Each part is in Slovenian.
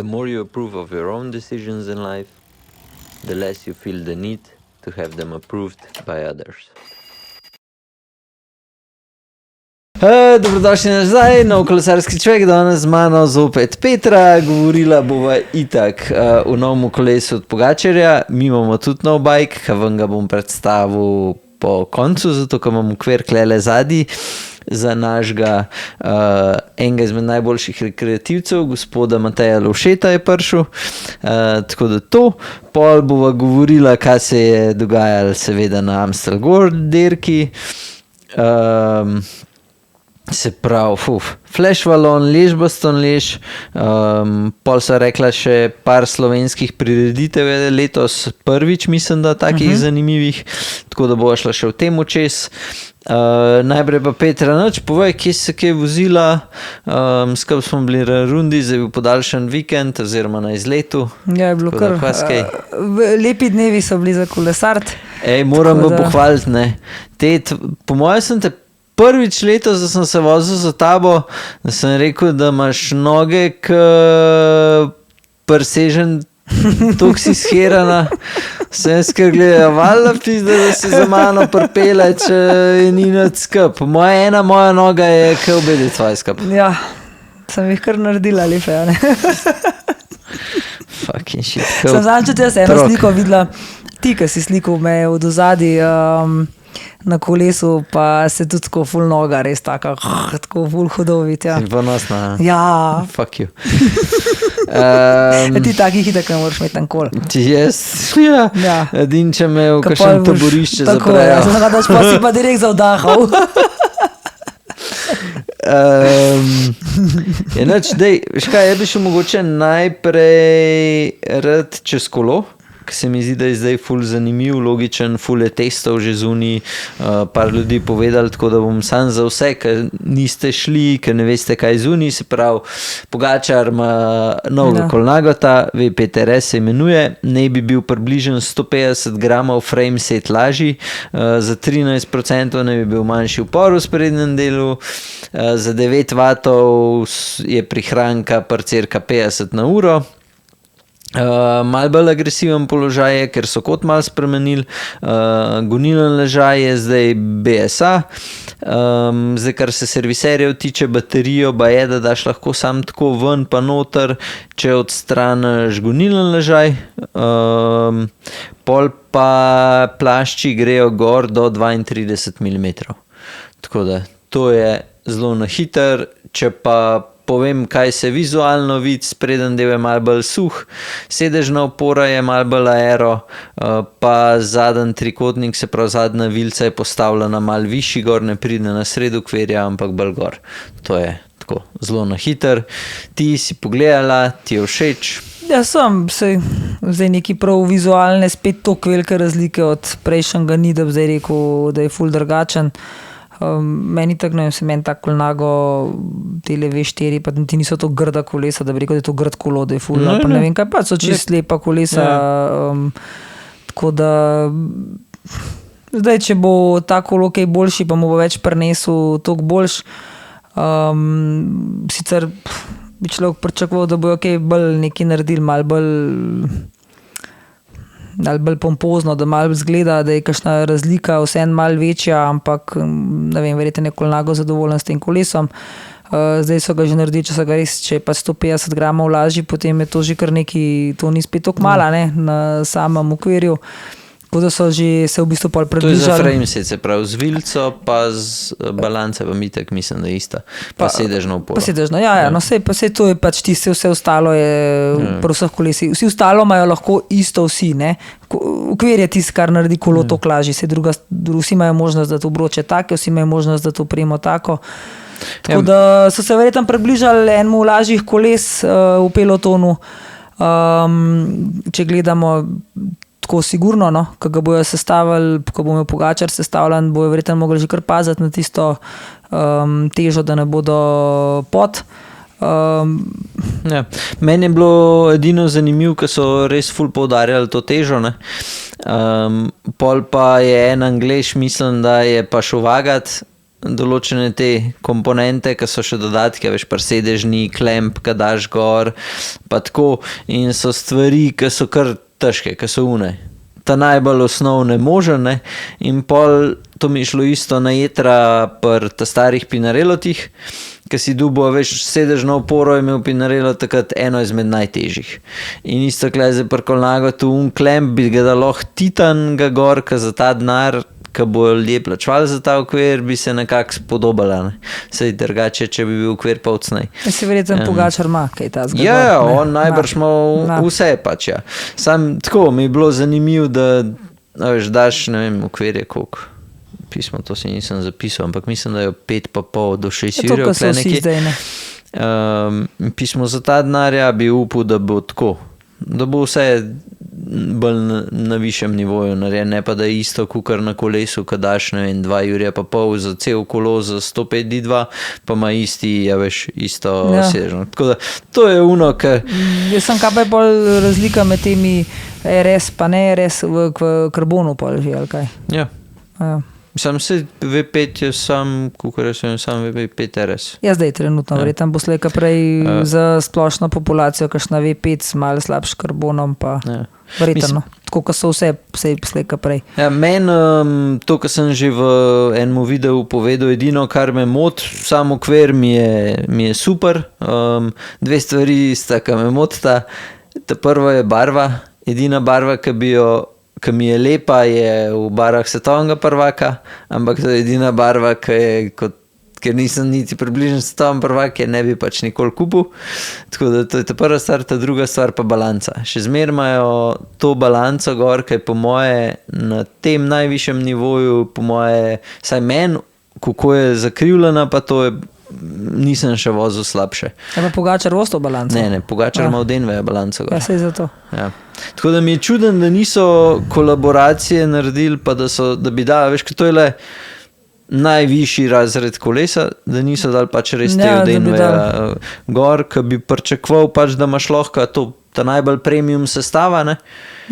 The more you approve of your own decisions in life, the less you feel the need to have them approved by others. Dobrodošli nazaj, nov kolesarski človek, danes z mano zopet Petra, govorila bova itak v novem kolesu od Pogačarja. Mi imamo tudi nov bike, ki vam ga bom predstavil po koncu, zato ker imam okvir klele zadnji za našega enega izmed najboljših rekreativcev, gospoda Mateja Lovšeta je prišel, tako da to. Pol bova govorila, kaj se je dogajalo seveda na Amstel Gold dirki, se pravi, Flash Wallon, Leš Bastogne Leš, pol so rekla še par slovenskih prireditev letos, prvič mislim, da takih zanimivih, tako da bova šla še v tem čez. Najprej pa Petra, povej, kje se kaj vozila, skupaj smo bili na rundi, zdaj je bil podaljšan vikend oziroma na izletu. Ja, je bilo kar, lepi dnevi so bili za kolesart. Moram ga pohvaliti, ne. Po mojem sem te prvič letos, da sem se vozil za tabo, da sem rekel, da imaš noge presežen, toliko si shirana. Sem skar gledal, valjda pizda, da si za mano pripele, če je ni nad skup. Moja noga je kaj obedi tvoja skup. Ja, sem jih kar naredila lepe, ne. Fucking shit. Sem zanj, če se eno sliko videla, ti, ki si slikal me od ozadi na kolesu, pa se tudi tako ful noga, res tako ful hodovit, ja. Si ponosna. Ja. Fuck you. Ti takih hitek ne moraš imeti nikoli. Jaz, ja. Edin, če me v kakšen taborišče zaprejo. Tako je, sem da pa si pa direkt zavdahal. Veš kaj, jaz bi šel mogoče najprej rad čez kolo, ki se mi zdi, da je zdaj ful zanimiv, logičen, ful je testov že zunaj, par ljudi povedali, tako da bom sam za vse, ki niste šli, ki ne veste, kaj je zunaj, se pravi, Pogačar ima novega Colnagota, VPTRS se imenuje, ne bi bil približen 150 gramov frame set lažji, za 13% ne bi bil manjši upor v sprednjem delu, za 9 vatov je prihranka par cirka 50 na uro. Malo bolj agresiven položaj je, ker so kot malo spremenili, gonilen ležaj je zdaj BSA, zdaj kar se serviserjev tiče, baterijo ba je, da daš lahko sam tako ven pa noter, če odstraniš gonilen ležaj, pol pa plašči grejo gor do 32 mm, tako da to je zelo na hiter, če pa povem, kaj se vizualno vidi, spreden del je malo bolj suh, sedežna opora je malo bolj aero, pa zadnji trikotnik, se pravi zadnja vilca je postavljena malo višji gor, ne pride na sredo okvirja, ampak bolj gor. To je tako zelo na hiter. Ti si pogledala, ti je všeč? Ja, sem zdaj neki prav vizualne, spet toliko velike razlike od prejšnjega ni, da bi zdaj rekel, da je ful drugačen. Meni tako, ne vem, se meni tako Colnago, tele V4, pa ti niso to grda kolesa, da bi rekel, da je to grd kolo, da je ful, pa ne vem kaj, pa so čist lepa kolesa, tako da zdaj, če bo ta kolo kaj boljši, pa mu bo več prinesel toliko boljš, sicer bi človek pričakoval, da bojo kaj bolj nekaj naredili, malo bolj pompozno, da malo zgleda, da je kakšna razlika vseeno malo večja, ampak ne vem, verjetno je Colnago zadovoljen s tem kolesom. Zdaj so ga že naredili, če je pa 150 gramov lažji, potem je to že kar neki, to ni spet toliko mala, ne, na samem okvirju. Tako da so že se v bistvu pol približali. To je za frameset, se pravi z vilco, pa z balance, pa mitek, mislim, da je ista. Pa sedežno oporo. Pa sedežno, ja. No sej to je pač tisto, vse ostalo je pri vseh kolesih. Vsi ostalo imajo lahko isto vsi, ne. Okvir je tisto, kar naredi kolo toliko lažji. Vsi imajo možnost, da to obroče take, vsi imajo možnost, da to opremo tako. Tako da so se verjetno približali enemu lažjih koles v pelotonu. Če gledamo tako sigurno, no, ko ga bojo sestavili, ko bo imel Pogačar sestavljen, bojo verjetno mogli že kar paziti na tisto težo, da ne bodo pod. Ja. Meni je bilo edino zanimivo, ker so res ful poudarjali to težo, ne. Pol pa je en Anglež, mislim, da je pa šel vagat določene te komponente, ki so še dodatke, veš, presedežni, klemp, ki daš gor, pa tako, in so stvari, ki so kar težke, ki so une. Ta najbolj osnovne možne in pol to mi je šlo isto na jetra pri ta starih Pinarellotih, ki si dubo, veš, sedežno oporo je imel Pinarello takrat eno izmed najtežjih. In isto kleze pri Colnagotu, klemp bi ga dalo titan ga gor, ki za ta denar, ki bo ljudje plačevali za ta okvir, bi se nekako spodobala. Ne? Sej drugače, če bi bil okvir pa odsnej. Si verjetno Pogačar ima kaj ta zgodba. Ja, on najbrž ima vse pač, ja. Sam tako, mi je bilo zanimivo, da veš, daš, ne vem, okvir je koliko. Pismo, to si nisem zapisal, ampak mislim, da je 5,5 do 6 ur. To, ko so vsi zdaj, ne. Pismo za ta denarja bi upal, da bo tako, da bo vse bolj na višjem nivoju narejen, ne pa da je isto kukar na kolesu, kad daš, ne vem, 2 urja pa pol za cel kolo za 105 D2, pa ima isti, ja veš, isto sežno. Tako da, to je ono, ker... Jaz sem kaj pa je bolj razlika med temi RS, pa ne RS v karbonu pol že, ali kaj? Ja. Sam se V5 je sam, kukor jaz sem sam V5 RS. Ja, zdaj trenutno, verjetno bo slejka prej za splošno populacijo, kakšna V5 s malo slabš karbonom, pa verjetno. Tako, ko so vse slejka prej. Ja, meni to, kar sem že v enem videu povedal, edino, kar me moti, sam okvir mi je super. Dve stvari sta, ki me motita. Ta prva je barva. Edina barva, ki mi je lepa, je v barvah svetovnega prvaka, ampak to je edina barva, ker nisem niti približen svetovni prvak, je ne bi pač nikoli kupil. Tako da to je ta prva stvar, ta druga stvar pa balanca. Še zmer imajo to balanco gor, kaj po moje na tem najvišjem nivoju, po moje, saj meni, kako je zakrivljena, pa to je nisem še vozil slabše. Ja, pa Pogačar voz to balanco? Ne, Pogačar ima v Denveju balanco. Ja, sej zato. Ja. Tako da mi je čuden, da niso kolaboracije naredili, pa da bi dali, veš, to je le najvišji razred kolesa, da niso dali pač res te v Denveja gor, ki bi pričakoval pač, da imaš lahko ta najbolj premium sestava, ne?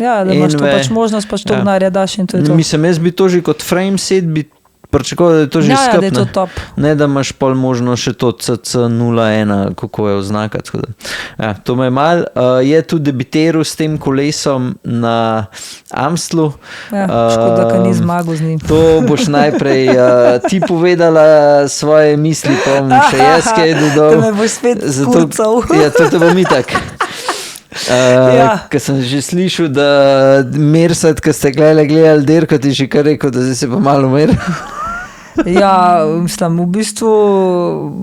Ja, da imaš to pač možnost, pač to denarja daš in to je to. Mislim, jaz bi to že kot frame set bi pričakoval, da je to že skupno. Ja, da je to top. Ne, da imaš pol možno še to CC01, kako je oznaka. Ja, to me je mal. Je tudi debiteral s tem kolesom na Amstlu. Ja, škoda, da ni zmagal z njim. To boš najprej ti povedala svoje misli, pa bom še jaz kaj dodal. Da me boš spet skurcal. Ja, to bom itak. Ker sem že slišal, da Mersat, ko ste gledali dirko, ti že kar rekel, da zdaj se pa malo umer. Ja, mislim, v bistvu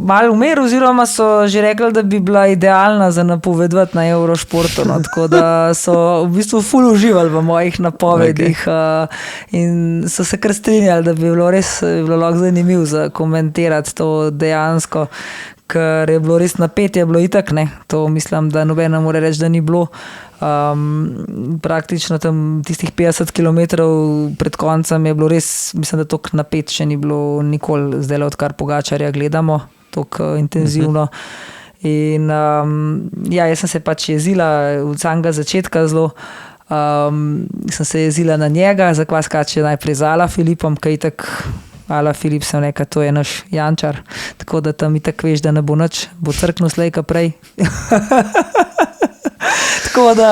malo umer, oziroma so že rekli, da bi bila idealna za napovedovati na Eurošportu, no, tako da so v bistvu ful uživali v mojih napovedih in so se kar strinjali, da bi bilo res lahko zanimivo za komentirati to dejansko, ker je bilo res napet, je bilo itak, ne, to mislim, da noben ne more reči, da ni bilo. Praktično tam tistih 50 km pred koncem je bilo res, mislim, da toliko napet še ni bilo nikoli, zdaj odkar Pogačarja gledamo toliko intenzivno. In jaz sem se pač jezila od samega začetka zelo, sem se jezila na njega, za kva skače najprej z Alaphilippom, kaj itak Alaphilipp sem rekel, to je naš Jančar, tako da tam itak veš, da ne bo nič, bo crknil slejka prej. Tako da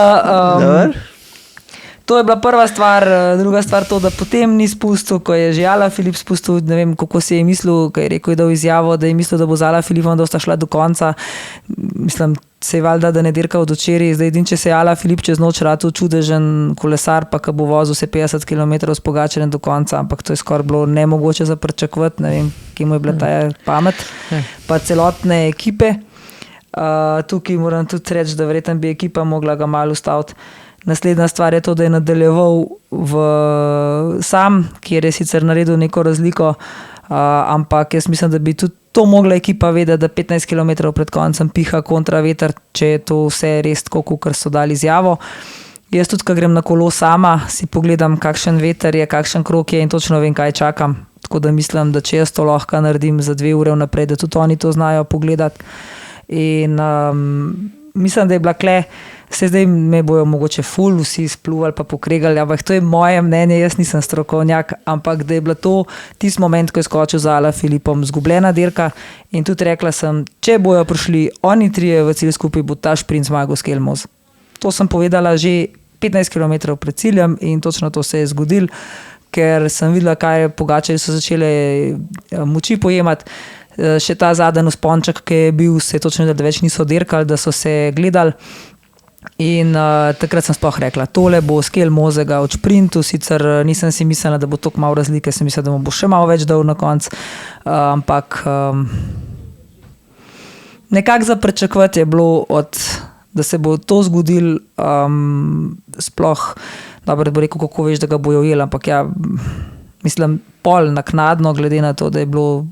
to je bila prva stvar, druga stvar to, da potem ni spustil, ko je že Alaphilipp spustil, ne vem, kako si je mislil, ko je rekel, da je izjavo, da je mislil, da bo z Alaphilippom, da sta šla do konca. Mislim, se je valjda, da ne dirka od včeraj, zdaj edin, če se je Alaphilipp čez noč ratu čudežen kolesar, pa ko bo vozil se 50 km s Pogačarjem do konca, ampak to je skoraj bilo nemogoče za pričakovati, ne vem, kje mu je bila ta pamet, pa celotne ekipe. Tukaj moram tudi reči, da verjetno bi ekipa mogla ga malo ustaviti. Naslednja stvar je to, da je nadaljeval sam, kjer je sicer naredil neko razliko, ampak jaz mislim, da bi tudi to mogla ekipa vedeti, da 15 km pred koncem piha kontra veter, če je to vse res tako, kot so dali izjavo. Jaz tudi, ko grem na kolo sama, si pogledam, kakšen veter je, kakšen krog je in točno vem, kaj čakam. Tako da mislim, da če jaz to lahko naredim za 2 ure vnaprej, da tudi oni to znajo pogledati. In mislim, da je bila kle Se zdaj me bojo mogoče ful vsi spluvali pa pokregali, ampak to je moje mnenje, jaz nisem strokovnjak, ampak da je bilo to tisti moment, ko je skočil za Ala Filipom, zgubljena dirka in tudi rekla sem, če bojo prišli oni trije v cilj skupaj, bo ta šprint zmagal Skelmoz. To sem povedala že 15 km pred ciljem in točno to se je zgodilo, ker sem videla, kaj Pogačarji so začele moči pojemati. Še ta zadnji vzponček, ki je bil, se je točno videla, da več niso dirkali, da so se gledali. In takrat sem sploh rekla, tole bo Skelmozega od šprintu, sicer nisem si mislila, da bo toliko malo razlike, sem mislila, da mu bo še malo več dal na konc, ampak nekako za pričakovati je bilo, da se bo to zgodilo, sploh, dobro, da bo rekel, kako veš, da ga bojo ujeli, ampak ja, mislim, pol naknadno, glede na to, da je bilo,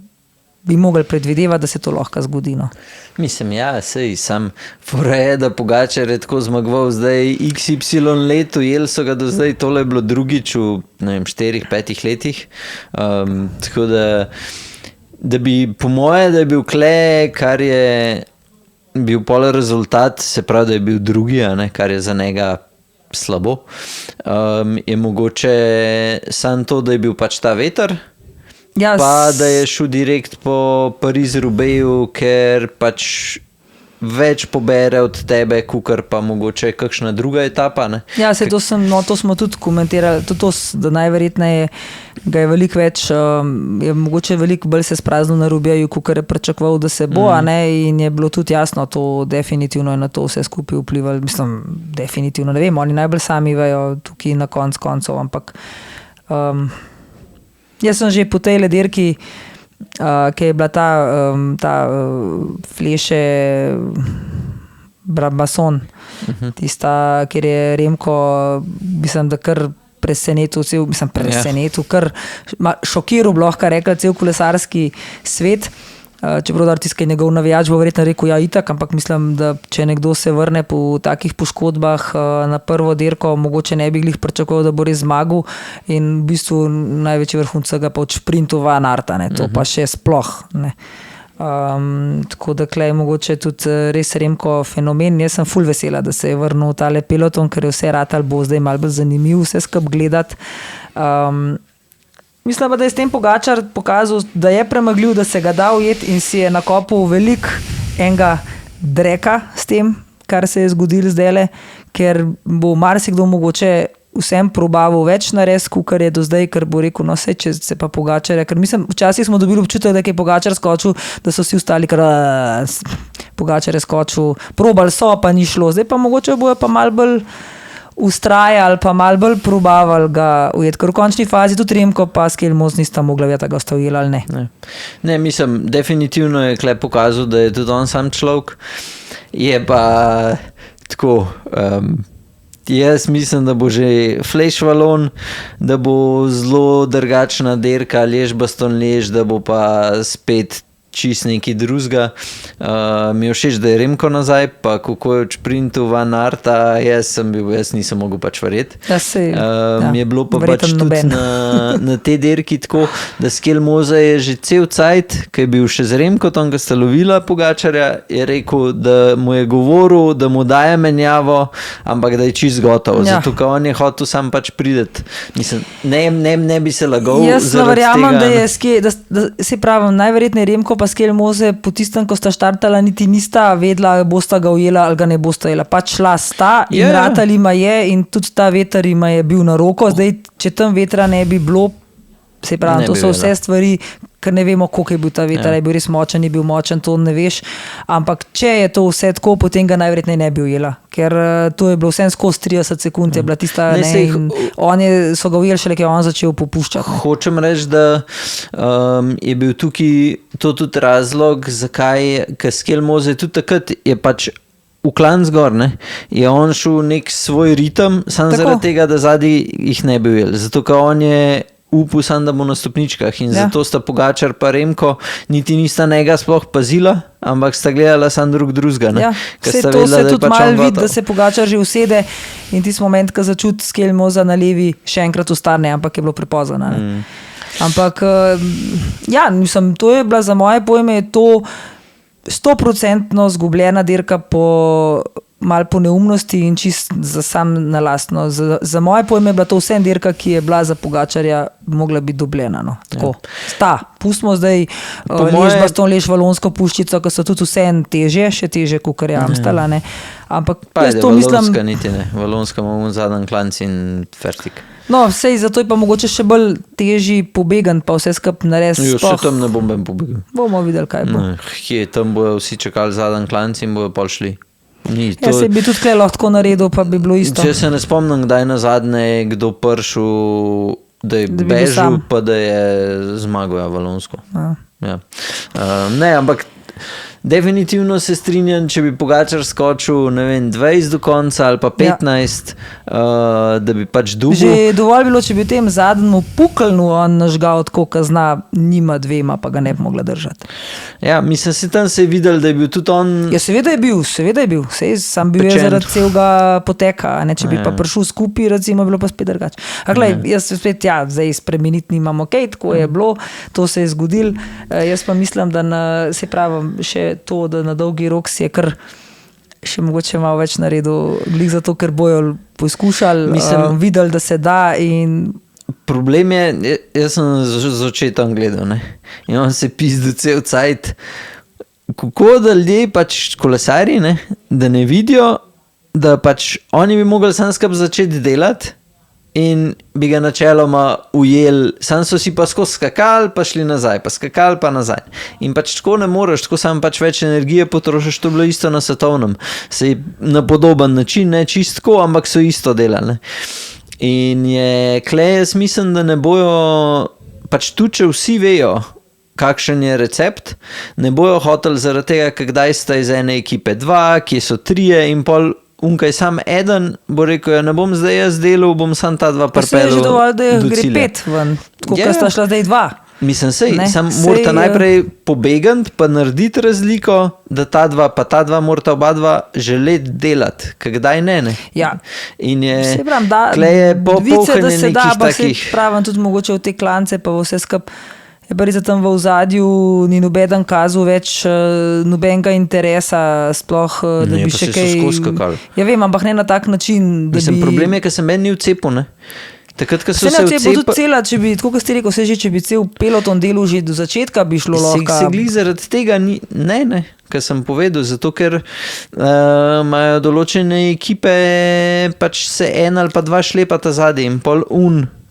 bi mogli predvidevati, da se to lahko zgodi. No. Mislim, ja, sej, sam fora je, da Pogačar je tako zmagoval zdaj XY let, ujeli so ga do zdaj, tole je bilo drugič v, ne vem, 4-5 letih, tako da bi, po moje, da je bil kle, kar je bil pol rezultat, se pravi, da je bil drugi, a ne, kar je za njega slabo, je mogoče samo to, da je bil pač ta veter, Ja, pa da je šel direkt po Pariz-Roubaixu, ker pač več pobere od tebe, kukar pa mogoče kakšna druga etapa. Ne? Ja, to smo tudi komentirali, tudi to, da najverjetneje ga je veliko več, je mogoče veliko bolj se spraznil na Roubaixu, kukar je pričakoval, da se bo, a ne, in je bilo tudi jasno, to definitivno je na to vse skupaj vplivalo, mislim, definitivno, ne vem, oni najbolj sami vejo tukaj na koncev, ampak jaz sem že po tej dirki, ki je bila ta Fleše Brabazon, tista, kjer je Remko, mislim, da kar presenetil, kar šokiral, bi lahko rekla, cel kolesarski svet. Čeprav da tiskaj njegov navijač bo verjetno rekel, ja, itak, ampak mislim, da če nekdo se vrne po takih poškodbah na prvo dirko, mogoče ne bi glih pričakoval, da bo res zmagal in v bistvu največji vrhunec ga pa od šprintu Van Aerta, ne, to pa še sploh, ne. Tako da klej mogoče tudi res Remko fenomen. Jaz sem ful vesela, da se je vrnil v tale peloton, ker je vse ratal, bo zdaj malo bolj zanimiv vse skup gledati. Mislim pa, da je s tem Pogačar pokazal, da je premagljiv, da se ga da ujeti in si je nakopal veliko enega dreka s tem, kar se je zgodilo zdajle, ker bo marsikdo mogoče vsem probaval več nares, kar je do zdaj, ker bo rekel, no sej, če se pa Pogačar, ker mislim, včasih smo dobili občutek, da je Pogačar skočil, da so si ostali, ker Pogačar je skočil, probali so, pa ni šlo, zdaj pa mogoče bojo pa malo bolj ustrajali, pa malo bolj probavali ga ujeti, ker v končni fazi tudi Remko pa Skelmoz nista mogla vedeti, da ga sta ujela ali ne. Ne, mislim, definitivno je klep pokazal, da je tudi on sam človek, je pa tako, jaz mislim, da bo že Flèche Wallonne, da bo zelo drugačna dirka, Liège-Bastogne-Liège, da bo pa spet čist nekaj drugega. Mi je všeč, da je Remko nazaj, pa kako je v šprintu Van Aerta, jaz nisem mogel pač verjeti. Mi je bilo pa pač tudi na te dirki tako, da Skelmoza je že cel cajt, ki je bil še z Remkotom, ki sta lovila Pogačarja, je rekel, da mu je govoril, da mu daje menjavo, ampak da je čist gotov. Ja. Zato, ker on je hotel sam pač prideti. Mislim, ne bi se lagal. Jaz verjamem, da je, se pravim, najverjetneje Remko pa Skelmoze po tistem, ko sta štartala, niti nista vedela, bosta ga ujela ali ga ne bosta ujela. Pač šla sta in ratali ima je in tudi ta veter ima je bil na roko. Zdaj, če tam vetra ne bi bilo, se pravi, to so vse stvari, ker ne vemo, koliko je bil ta veter, je bil res močen, ni bil močen, to ne veš. Ampak če je to vse tako, potem ga najverjetneje ne bi ujela. Ker to je bilo vsem skozi 30 sekund, je bila tista, so ga ujeli šele, ki je on začel popuščati. Hočem reči, da je bil tukaj to tudi razlog, zakaj, ker Skelmoze tudi takrat je pač v klanc gor, ne, je on šel nek svoj ritem, samo zaradi tega, da zadnji jih ne bi ujeli. Zato, ker on je upal sam, da bo na stopničkah in zato sta Pogačar pa Remko niti nista njega sploh pazila, ampak sta gledala sam drugega. Ja, vse to se tudi malo vidi, da se Pogačar že usede in tisti moment, ko začuti Skelmoza na levi, še enkrat ustane, ampak je bilo prepozno. Ampak ja, mislim, to je bila za moje pojme, je to 100% zgubljena dirka po malo po neumnosti in čist za sam na lastno. Za moje pojme je bila to vsem dirka, ki je bila za Pogačarja mogla biti dobljena. No. Tako. Sta. Pustimo zdaj Lež Baston, Lež Valonsko puščico, ki so tudi vsem teže, še teže kot je Amstel. Ampak jaz to mislim... Valonska niti ne. Valonska imamo zadnji klanc in fertik. No, sej, zato je pa mogoče še bolj težji pobegant, pa vse skupaj narediti. Jo, še tam ne bom pobegel. Bomo videli, kaj bo. Tam bojo vsi čakali zadnji klanc in bojo pol šli. Se bi tudi tukaj lahko naredil, pa bi bilo isto. Če se ne spomnim, kdaj nazadnje je kdo prišel, da je bežal, pa da je zmagal Valonsko. Ja. Ne, ampak definitivno se strinjam, če bi Pogačar skočil, ne vem, 20 do konca ali pa 15, da bi pač dugo. Že dovolj bilo, če bi v tem zadnjemu pukalnu on nažgal tako, ko zna, nima dvema, pa ga ne bi mogla držati. Ja, mislim, se tam se je videl, da je bil tudi on... Ja, seveda je bil. Sej sam bil je zaradi celega poteka, ne, če bi pa prišel skupaj, recimo, bilo pa spet drugače. Jaz spet, zdaj spremeniti nimam, tako je bilo, to se je zgodil. Jaz pa mislim, da se pravim, še to, da na dolgi rok si je kar še mogoče malo več naredil, glih zato, ker bojo poskušali, videli, da se da in... Problem je, jaz sem z očetom gledal, ne? In on se pizdu cel cajt. Kako da ljudje pač kolesari, ne? Da ne vidijo, da pač oni bi mogli sam skupaj začeti delati in bi ga načeloma ujeli, sam so si pa skozi skakali, pa šli nazaj, pa skakali, pa nazaj. In pač tako ne moreš, tako sam pač več energije potrošiš, to je bilo isto na svetovnem. Sej na podoben način, ne čistko, ampak so isto delali. In je klej, jaz mislim, da ne bojo, pač tu, če vsi vejo, kakšen je recept, ne bojo hoteli zaradi tega, kdaj sta iz ene ekipe 2, kje so 3 in pol unkaj sam eden, bo rekel, ne bom zdaj jaz delal, bom sam ta 2 pripeljal do cilja. Pa se je že dovolj, da gre 5 ven, tako kot sta šla zdaj 2. Mislim, sam morata najprej pobegant, pa narediti razliko, da ta 2, pa ta 2 morata oba 2 želeti delati, kdaj ne. Ja. In je, se pravim, da dvice, da se da, pa se pravim tudi mogoče v te klance, pa vse skupaj. Je pa res, da tam v ozadju ni nobeden kazal več nobenega interesa, sploh, da bi še kaj... Ja vem, ampak ne na tak način, da mislim, problem je, ker se meni ni vcepil, ne? Takrat, ko so se vcepil... Tudi cela, če bi, tako kot ste rekel, če bi cel peloton delal že do začetka, bi šlo lahko... Se glih zaradi tega ni... Ne, kar sem povedal, zato ker imajo določene ekipe, pač se 1 ali pa 2 šlepata zadaj in pol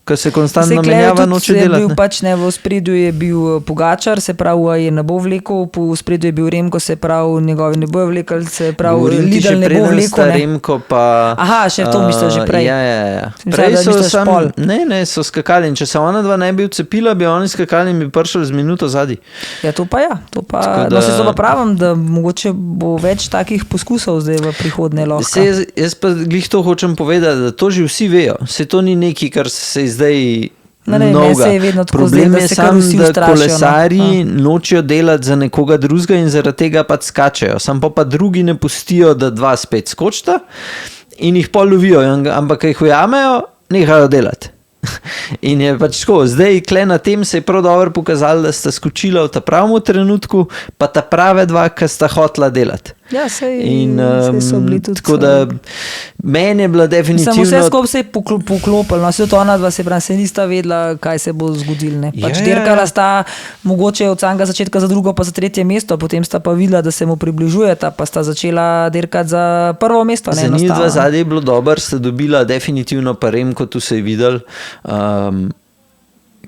ko se konstantno menjava, noče delati. Pač ne, v spredju je bil Pogačar, se pravi, je ne bo vlekel, v spredju je bil Remko, se pravi, njegovi ne bo vlekel, se pravi, Lidl ne bo vlekel. Remko pa... Aha, še to misliš že prej. Ja. Prej so sam... Ne, so skakali in če se ona 2 ne bi vcepila, bi oni skakali in bi prišli z minuto zadaj. Ja, to pa ja. No, se to pa pravim, da mogoče bo več takih poskusov zdaj v prihodnje lahko. Jaz pa glih to hočem povedati, da to že vsi vejo. Se to ni neki, kar se zdaj mnoga. Problem je sam, da kolesarji nočijo delati za nekoga drugega in zaradi tega pa skačejo. Sam pa drugi ne pustijo, da 2 spet skočita in jih pol lovijo, ampak jih ujamejo, nehajo delati. In je pač tako, zdaj kle na tem se je prav dobro pokazalo, da sta skočila v ta pravem trenutku, pa ta prave 2, ki sta hotla delati. Ja, sej so bili tudi. Tako da meni je bila definitivno... Vse skupaj se je poklopilo, vse to ona 2 se nista vedela, kaj se bo zgodilo. Pač dirkala sta mogoče od samega začetka za drugo, pa za 3. mesto, potem sta pa videla, da se mu približujeta, pa sta začela dirkati za 1. mesto. Za njih 2 zadnje je bilo dobro, sta dobila definitivno pa Remko, tu se je videl.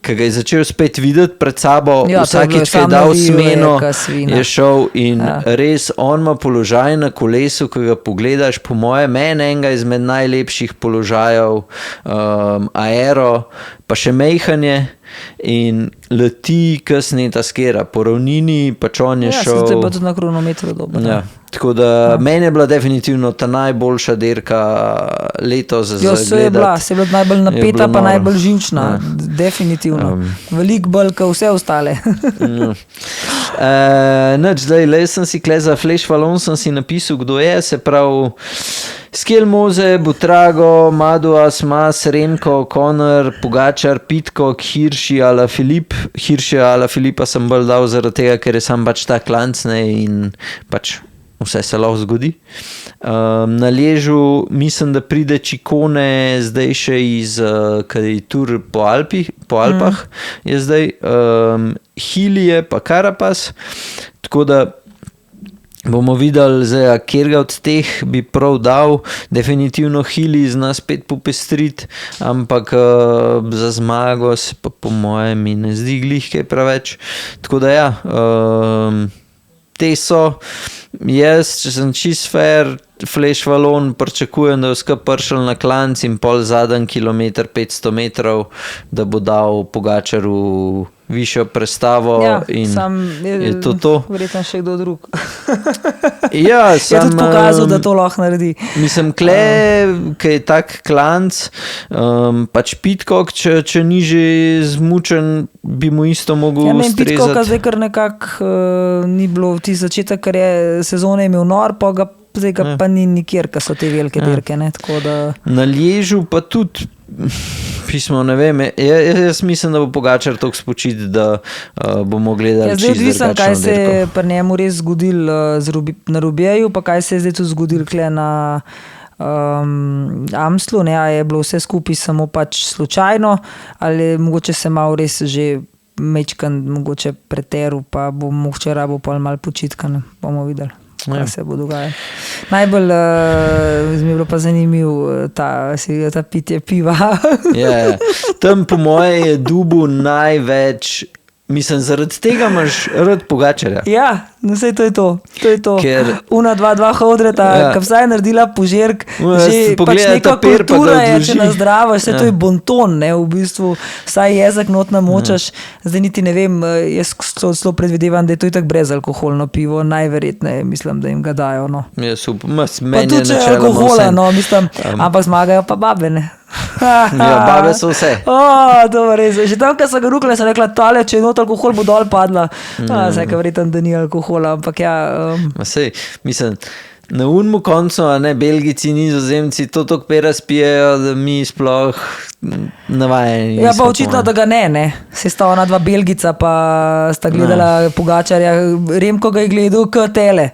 Ki ga je začel spet videti pred sabo, vsakič, ki je dal smeno, je šel in res on ima položaj na kolesu, ki ga pogledaš, po moje, meni enega izmed najlepših položajev, aero, pa še mejhanje in leti kasneta skera, po ravnini, pač on je šel... Ja, se pa tudi na kronometru dobro. Ja. Tako da meni je bila definitivno ta najboljša dirka letos za gledati. Se je bila najbolj napeta, pa najbolj živčna. Definitivno. Veliko bolj, kot vse ostale. Zdaj, sem si kle za Flash Valon, sem si napisal, kdo je, se pravi Skelmoze, Butrago, Maduas, Mas, Remko, Conor, Pogačar, Pitcock, Hirschi, Alaphilippe. Hirschi, Alaphilippa sem bolj dal zaradi tega, ker je sam pač ta klanc in pač vse se lahko zgodi. Na Ležu mislim, da pride Čikone zdaj še iz tur po Alpah je zdaj, Hilije pa Carapaz, tako da bomo videli, kjerga od teh bi prav dal. Definitivno Hili zna spet popestriti, ampak za zmago se pa po mojem mi ne zdi glih kaj preveč. Tako da ja, te so, jaz, če sem čist fair, Fleš Valon, pričakujem, da bo skupaj prišel na klanc in pol zadnji kilometer 500 metrov, da bo dal Pogačaru višjo prestavo in je to. Verjetno še kdo drug. Ja, je tudi pokazal, da to lahko naredi. Mislim, kaj je tak klanc, pač Pitcock, če ni že zmučen, bi mu isto mogel ustrezati. Pitcocka zdaj kar nekako ni bilo, ti začetek sezone je imel nor, pa ga zdaj pa ni nikjer, ko so te velike dirke. Ne? Tako da... Na Ležu pa tudi pismo, ne vem, jaz mislim, da bo Pogačar toliko spočit, da bomo gledali zdaj odvisen, kaj se je pri njemu res zgodil na Roubaixu, pa kaj se je zdaj tudi zgodil kle na Amstlu, ne, a je bilo vse skupaj samo pač slučajno, ali mogoče se malo res že mečkan mogoče preteru, pa bomo včeraj bo pa malo počitka, ne, bomo videli. Kaj se bo dogajalo. Najbolj mi je bilo pa zanimiv ta pitje piva. Tam po moje je dubu največ, mislim, zaradi tega imaš rad Pogačarja. Ja, no sej to je to. Ker... Una, dva hodreta, ka vsaj naredila požirk, že pač neka kultura je, če nazdravaš, vse to je bonton, ne, v bistvu, vsaj jezik not namočaš, zdaj niti ne vem, jaz celo predvidevam, da je to itak brezalkoholno pivo, najverjetneje, mislim, da jim ga dajo, no. Ja, super, meni je načeloma vse. Pa tudi alkohola, no, mislim, ampak zmagajo pa babe, ne. Ja, babe so vse. To je res. Že tam, ko so ga rukle, sem rekla, tale, če je not alkohol, bo dol padla. Zdaj, ka verjetno, da ni alkohola, ampak ja. Sej, mislim, na unmu koncu, a ne, Belgici, Nizozemci, to toliko pera spijejo, da mi sploh navajeni. Ja, pa očitno, da ga ne. Se sta ona dva Belgica, pa sta gledala Pogačarja. Remko ga je gledal k tele.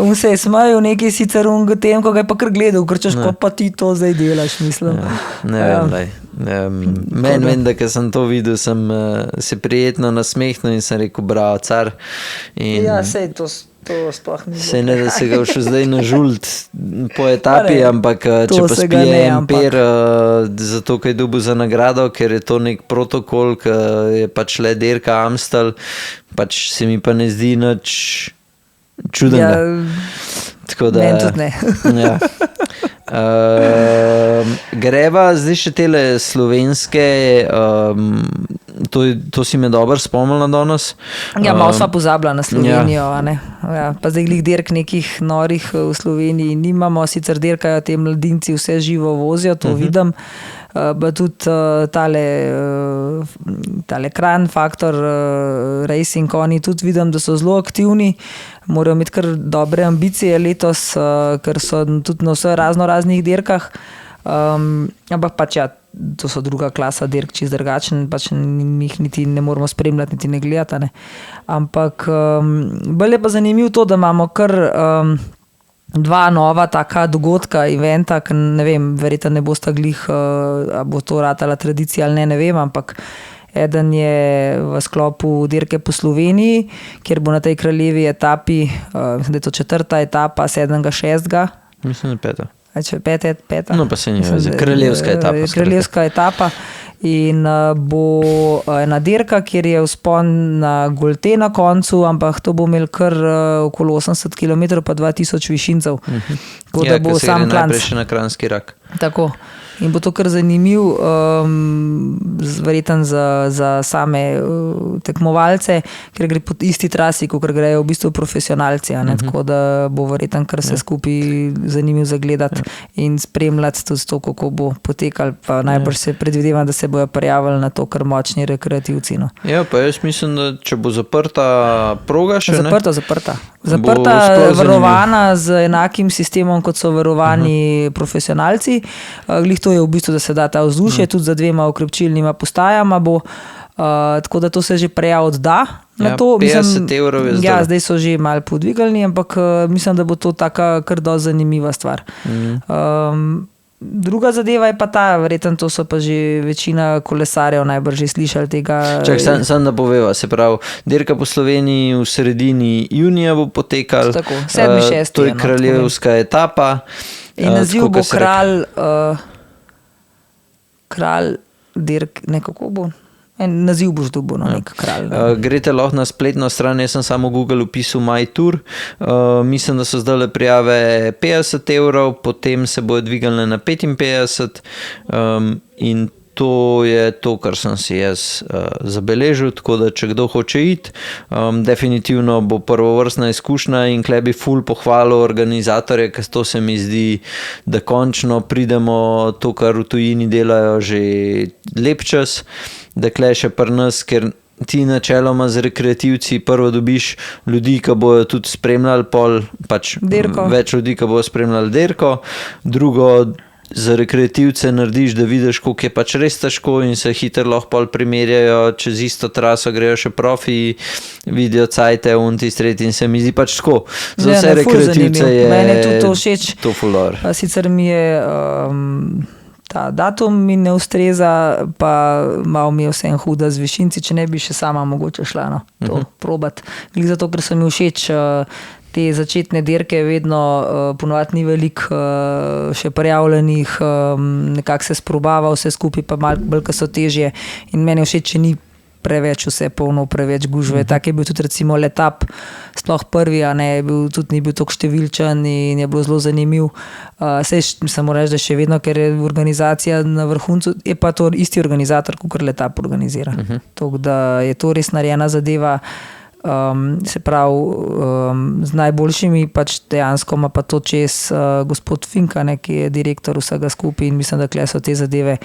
On se je smajal nekaj sicer tem, ko ga je pa kar gledal, ker češ, ko pa ti to zdaj delaš, mislim. Ne vem, daj. Meni vem, da ker sem to videl, sem se prijetno nasmehnil in sem rekel, bravo, car. Ja, sej to sploh ni bilo. Se ne, da se ga še zdaj nažult po etapi, ampak če pa spije en per, zato kaj dobil za nagrado, ker je to nek protokol, ki je pač le dirka Amstel, pač se mi pa ne zdi nič čudenega. Tako da, meni tudi ne. Ja. Greva zdaj še tele slovenske, to si me dobro spomnila danes. Ja, malo sva pozabila na Slovenijo, a ne. Ja, pa zdaj glih dirk nekih norih v Sloveniji nimamo, sicer dirkajo te mladinci, vse živo vozijo, to vidim. Pa tudi tale Kran Faktor Racing, oni tudi vidim, da so zelo aktivni, morajo imeti kar dobre ambicije letos, ker so tudi na vse raznih dirkah, ampak pač ja, to so druga klasa dirk, čist drugačen, pač jih niti ne moramo spremljati, niti ne gledati, ne. Ampak bolj je pa zanimivo to, da imamo kar dva nova taka dogodka, eventa, ki ne vem, verjetno ne bosta glih, a bo to ratala tradicija ali ne vem, ampak eden je v sklopu dirke po Sloveniji, kjer bo na tej kraljevi etapi, mislim, da je to 4. etapa, 7. 6. Mislim, da 5. Peta. No, pa se ni veze, kraljevska etapa. Kraljevska etapa in bo ena dirka, kjer je vzpon na Golte na koncu, ampak to bo imel kar okoli 80 km pa 2000 višincev. Tako da bo sam klanc. Najprej še na Kranjski rak. Tako. In bo to kar zanimiv, verjetno za same tekmovalce, ker gre po isti trasi, kot grejo v bistvu profesionalci, tako da bo verjetno kar se skupaj zanimiv zagledati in spremljati tudi to, kako bo potekal, pa najbrž se predvidevam, da se bojo prijavili na to kar močni rekreativci. No. Ja, pa jaz mislim, da če bo zaprta proga še, Zaprta, varovana z enakim sistemom, kot so varovani profesionalci. Glih to je v bistvu, da se da ta vzdušje, tudi za 2 okrepčilnima postajama bo. Tako da to se že prej odda. Na to, 50 evrov je zdaj. Ja, zdaj so že malo podvigalni, ampak mislim, da bo to taka kar dosti zanimiva stvar. Druga zadeva je pa ta, verjetno to so pa že večina kolesarjev najbrž že slišali tega. Čak, sam da poveva, se pravi, dirka po Sloveniji v sredini junija bo potekala. Tako, 7.6. To je kraljevska etapa. In naziv bo kralj dirk, nekako bo. Naziv boš dobil, nek kralj. Greste lahko na spletno stran, jaz sem samo Google upisal My Tour. Mislim, da so zdaj prijave 50 evrov, potem se bojo dvigali na 55 in to je to, kar sem si jaz zabeležil, tako da če kdo hoče iti, definitivno bo prvovrstna izkušnja in kle bi ful pohvalil organizatorje, ker to se mi zdi, da končno pridemo to, kar v tujini delajo že lep čas, da kle še pri nas, ker ti načeloma z rekreativci prvo dobiš ljudi, ki bojo tudi spremljali pač dirko. Več ljudi, ki bojo spremljali dirko, drugo za rekreativce narediš, da vidiš, koliko je pač res težko in se hitro lahko primerjajo, čez isto traso grejo še profi, vidijo cajte, tretji in se mi zdi pač tako. Za vse rekreativce je meni je tudi to všeč. To ful dobro. Sicer mi je ta datum mi ne ustreza, pa malo mi je vsem huda z Višinci, če ne bi še sama mogoče šla to probat. Glih zato, ker so mi všeč te začetne dirke, vedno ponovadi ni veliko še prijavljenih, nekako se sprobava vse skupaj, pa malo bolj, ko so težje in meni je všeč, če ni preveč vse polno, preveč gužve. Tak je bil tudi recimo Letap, sploh prvi, tudi ni bil tako številčen in je bilo zelo zanimiv. Samo reči, da še vedno, ker je organizacija na vrhuncu, je pa to isti organizator, kot Letap organizira. Tako da je to res narejena zadeva, se pravi z najboljšimi, pač dejansko ima pa to čez gospod Finka, ki je direktor vsega skupaj in mislim, da kle so te zadeve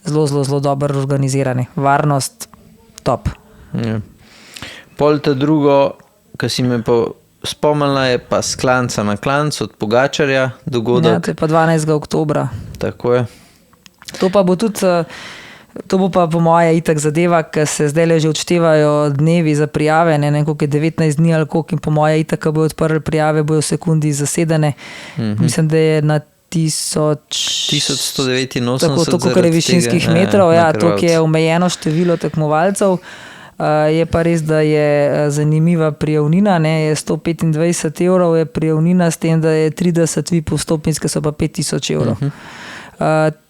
zelo dobro organizirane. Varnost top. Ja. Pol te drugo, ki si me pa spomnila, je pa s klanca na klanc od Pogačarja dogodek. Ja, to je pa 12. oktobra. Tako je. To pa bo tudi to bo pa po moje itak zadeva, ker se zdaj že odštevajo dnevi za prijave, ne vem, koliko je 19 dni ali koliko in po moje itak, ko bojo odprli prijave, bojo v sekundi zasedene. Mislim, da je na 1189 tako kot je višinskih metrov, to je omejeno število tekmovalcev. Je pa res, da je zanimiva prijavnina, je 125 evrov je prijavnina, s tem, da je 30 VIP vstopnic, ki so pa 5000 evrov.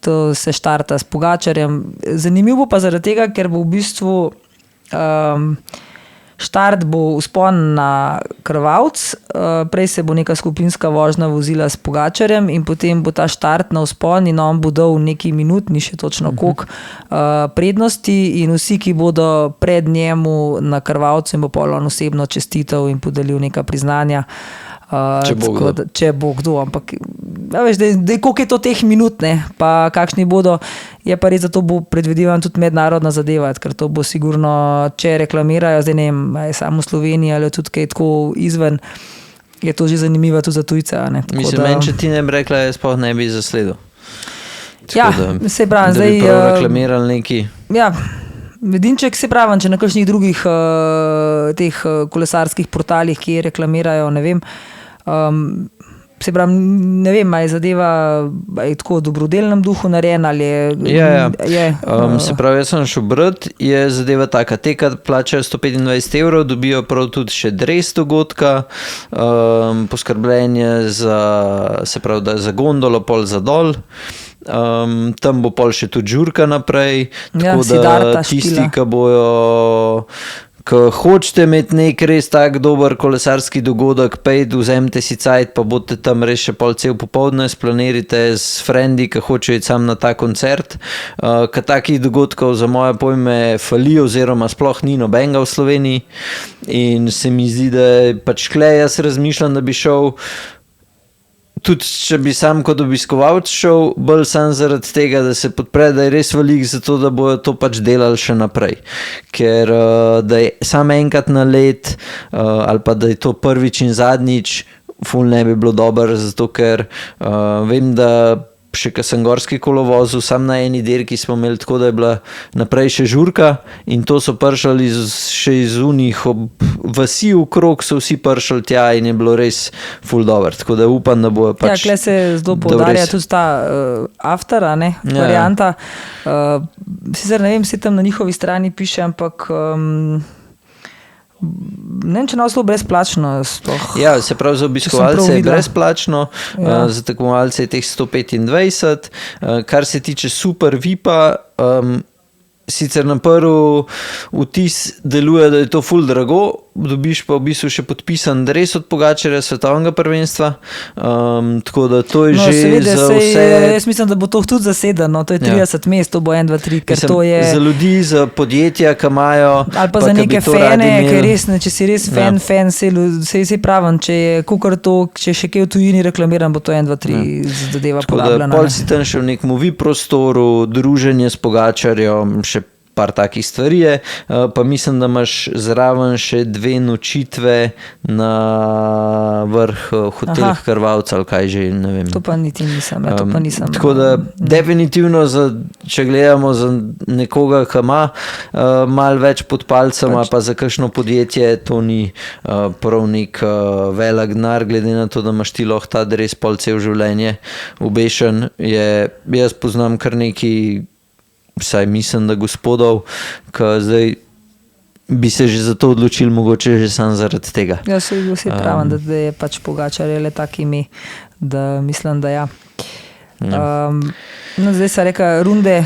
To se štarta s Pogačarjem. Zanimivo pa zaradi tega, ker bo v bistvu štart bo vzpon na Krvavc, prej se bo neka skupinska vožnja vozila s Pogačarjem in potem bo ta štart na vzpon in on bo dal nekaj minut, ni še točno koliko prednosti in vsi, ki bodo pred njemu na Krvavcu in bo pol on osebno čestitev in podelil neka priznanja. Če bo kdo, ampak veš, da koliko je to teh minut, pa kakšni bodo, je pa res, da to bo predvidevan tudi mednarodna zadeva, ker to bo sigurno, če reklamirajo, zdaj ne vem, je samo v Sloveniji ali tudi kaj tako izven, je to že zanimivo tudi za tujce. Mislim, če ti ne bi rekla, jaz pa ne bi zasledil. Ja, se pravi, zdaj. Da bi prav reklamirali neki. Ja, Vedinček se pravi, če na kakšnih drugih teh kolesarskih portalih, ki reklamirajo, ne vem, se pravi, ne vem, je zadeva je tako v dobrodelnem duhu narejena ali je. Se pravi, jaz sem šel brat, je zadeva taka, te, kad plačajo 125 evrov, dobijo prav tudi še dres dogodka, poskrbljenje za, se pravi, da za gondolo, pol za dol. Tam bo pol še tudi žurka naprej, tako da tisti, ki bojo, ki hočete imeti nek res tak dober kolesarski dogodek, vzemite si cajt, pa boste tam res še pol cel popoldne, splanirite s frendi, ki hočejo iti sam na ta koncert, ker takih dogodkov za moje pojme fali oziroma sploh ni nobenega v Sloveniji in se mi zdi, da pač kle jaz razmišljam, da bi šel tudi če bi sam kot obiskovalc šel, bolj sam zaradi tega, da se podpre, da je res velik, zato da bojo to pač delali še naprej. Ker da je sam enkrat na let ali pa da je to prvič in zadnjič, ful ne bi bilo dobro, zato ker vem, da še ko sem gorski kolovozil, sam na eni dirki smo imeli tako, da je bila naprej še žurka in to so prišli še iz unih vasi okrog, so vsi prišli tja in je bilo res ful dobro, tako da upam, da bo pač... Ja, kle se zelo poudarja tudi ta after, a ne, varianta. Sicer ne vem, se tam na njihovi strani piše, ampak... Ne vem, če nas to brezplačno sploh. Ja, se pravi za obiskovalce je brezplačno, za tekmovalce je teh 125, kar se tiče Super VIP-a, sicer na prvi vtis deluje, da je to ful drago, dobiš pa v bistvu še podpisan dres od Pogačarja svetovnega prvenstva, tako da to je že seveda, za vse... Jaz mislim, da bo to tudi zasedeno, to je 30 mest, to bo 1, 2, 3, ker to je... Za ljudi, za podjetja, ki imajo... Ali pa za neke fene, ker res, če si res fan, se pravim, če je kukor to, če še kaj v tujini reklamiram, bo to 1, 2, 3 zadeva povabljena. Pol si tam še v nekem VIP prostoru, druženje s Pogačarjem, še par takih stvari je, pa mislim, da imaš zraven še 2 nočitve na vrh hotel Krvavca ali kaj že, ne vem. To pa niti nisem, to pa nisem. Tako da definitivno, če gledamo za nekoga, ki ima malo več pod palcema, pa za kakšno podjetje, to ni prav nek velik denar, glede na to, da imaš ti lahko ta dres pol cel življenje obešen. Jaz poznam kar neki, vsaj mislim, da gospodov, ki zdaj bi se že za to odločili, mogoče že sam zaradi tega. Ja, vsi pravim, da je pač Pogačar le tak ime, da mislim, da ja. No, zdaj se reka runde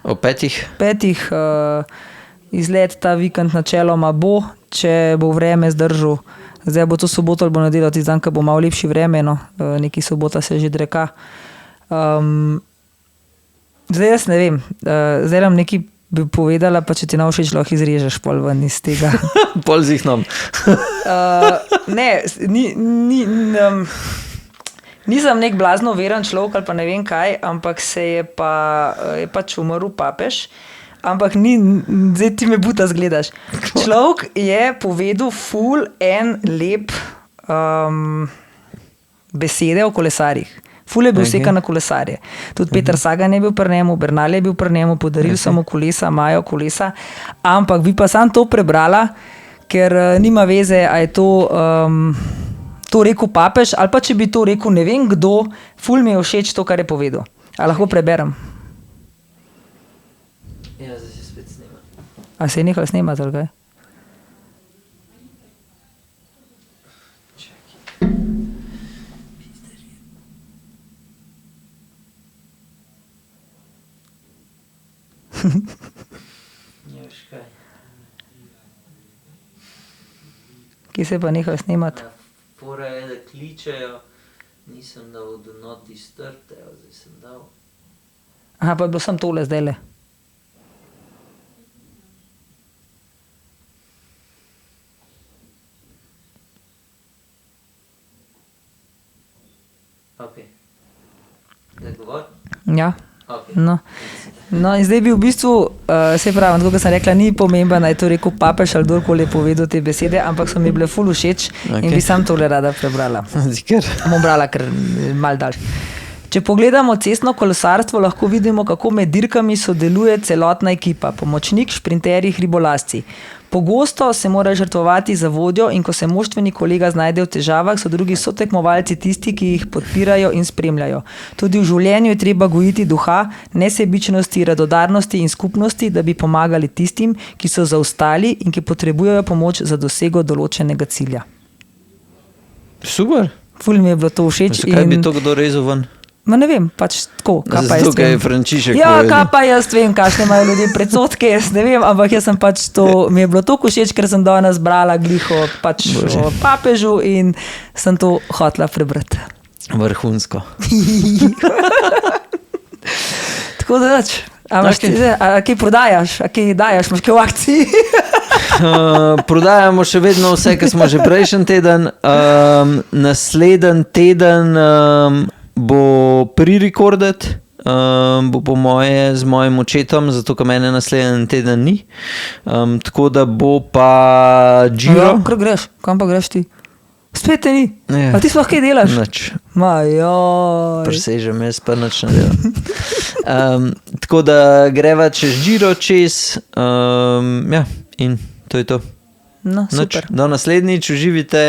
o 5. Izlet ta vikend načeloma bo, če bo vreme zdržal. Zdaj bo to soboto ali bo nedeljo, tisti dan, ko bo malo lepši vreme, no, neki sobota se že dreka. Zdaj jaz ne vem, zdaj nam nekaj bi povedala, pa če ti na všeč, lahko izrežeš pol ven iz tega. Pol zihnom. Ne, nisem nek blazno veren človek ali pa ne vem kaj, ampak je pač umrl papež, ampak zdaj ti me buta zgledaš. Človek je povedal ful en lep besede o kolesarjih. Ful je bil vseka na kolesarje. Tudi Peter Sagan je bil pri njemu, Bernal je bil pri njemu, podaril samo kolesa, imajo kolesa, ampak bi pa sam to prebrala, ker nima veze, a je to rekel papež, ali pa če bi to rekel ne vem kdo, ful mi je všeč to, kar je povedal. A lahko preberem? Ja, zdaj se spet snima. A se je nehal snemati, ali kaj? Kje se je pa nehal snemati? Fora je, da kličejo, nisem dal do not disturb, zdaj sem dal. Aha, pa je bilo sem tole zdajle. Ok. Da govor? Ja. Okay. No, in zdaj bi v bistvu, se pravim, tako kot sem rekla, ni pomemben, da je to rekel papež ali kdorkoli je povedal te besede, ampak so mi bile ful všeč in bi sam tole rada prebrala. Bom brala, ker malo daljš. Če pogledamo cestno kolesarstvo, lahko vidimo, kako med dirkami sodeluje celotna ekipa, pomočnik, šprinterji, hribolazci. Pogosto se mora žrtvovati za vodjo in ko se moštveni kolega znajde v težavah, so drugi sotekmovalci tisti, ki jih podpirajo in spremljajo. Tudi v življenju je treba gojiti duha, nesebičnosti, radodarnosti in skupnosti, da bi pomagali tistim, ki so zaostali in ki potrebujejo pomoč za dosego določenega cilja. Super. Ful mi je bilo to všeč. Zakaj bi to kdo rezal ven? Ma ne vem, pač tako, kaj pa jaz vem. Zato, kaj je Frančišek ja, povedal. kaj pa jaz vem, kakšne imajo ljudje predsodke, jaz ne vem, ampak jaz sem pač to, mi je bilo toliko všeč, ker sem danes brala gliho pač o papežu in sem to hotela prebrati. Vrhunsko. Tako da nič. A kaj prodajaš? A kaj dajaš? Imaš kaj v akciji? Prodajamo še vedno vse, kar smo že prejšnji teden. Naslednji teden bo pre-recorded, bo po moje z mojim očetom, zato ker mene naslednji teden ni. Tako da bo pa Giro. Kar greš? Kam pa greš ti? Spet te ni. Ja. A ti sploh kaj delaš? Nič. Majoj. Presežem, jaz pa nič ne delam. Tako da greva čez Giro, ja, in to je to. No, Nič. super. Do naslednjič, uživite,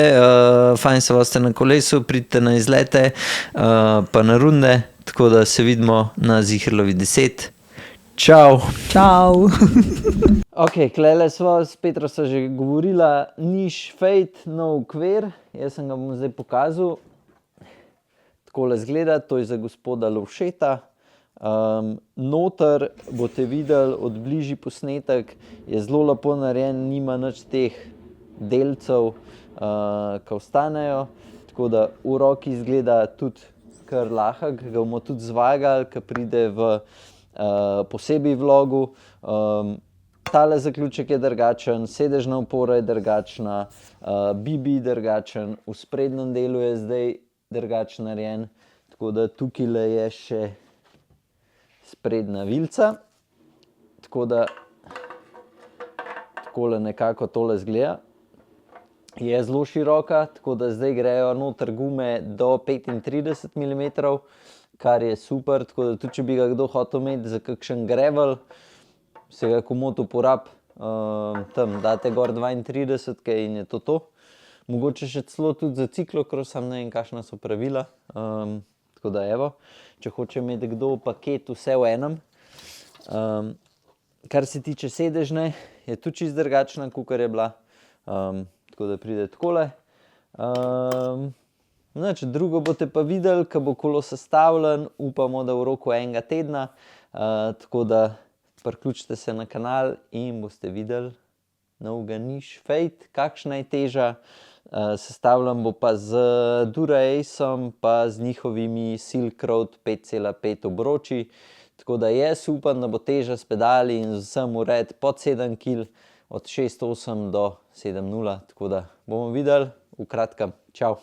fajn se boste na kolesu, pridite na izlete, pa na runde, tako da se vidimo na Zihrlovi 10. Čau! Čau. Ok, klele sva s Petro sva že govorila, niš fejt, nov okvir, jaz sem ga bom zdaj pokazal. Takole zgleda, to je za gospoda Lovšeta. Noter boste videli od bližji posnetek, je zelo lepo narejen, nima nič teh delcev, ki ostanejo. Tako da v roki izgleda tudi kar lahek, ga bomo tudi zvagali, ki pride v posebej vlogu. Tale zaključek je drugačen, sedežna opora je drugačna, bibi drugačen, v sprednjem delu je zdaj drugačen narejen, tako da tukajle je še sprednja vilca, tako da takole nekako tole zgleda. Je zelo široka, tako da zdaj grejo noter gume do 35 mm, kar je super, tako da tudi če bi ga kdo hotel imeti za kakšen gravel, se ga komot uporab, tam date gor 32 in je to. Mogoče še celo tudi za ciklokros, sam ne vem, kakšna so pravila, tako da evo, če hoče imeti kdo paket vse v enem. Kar se tiče sedežne, je tudi čist drugačna, kakor je bila, tako da pride takole. Drugo boste pa videli, ko bo kolo sestavljen, upamo, da v roku enega tedna, tako da priključite se na kanal in boste videli novega niš fejt, kakšna je teža. Sestavljen bo pa z Dura-Aceom pa z njihovimi Silk Road 5,5 obroči, tako da jaz upam, da bo teža s pedali in z vsem ured pod 7 kg, od 6,8 do 7,0, tako da bomo videli v kratkem. Čau!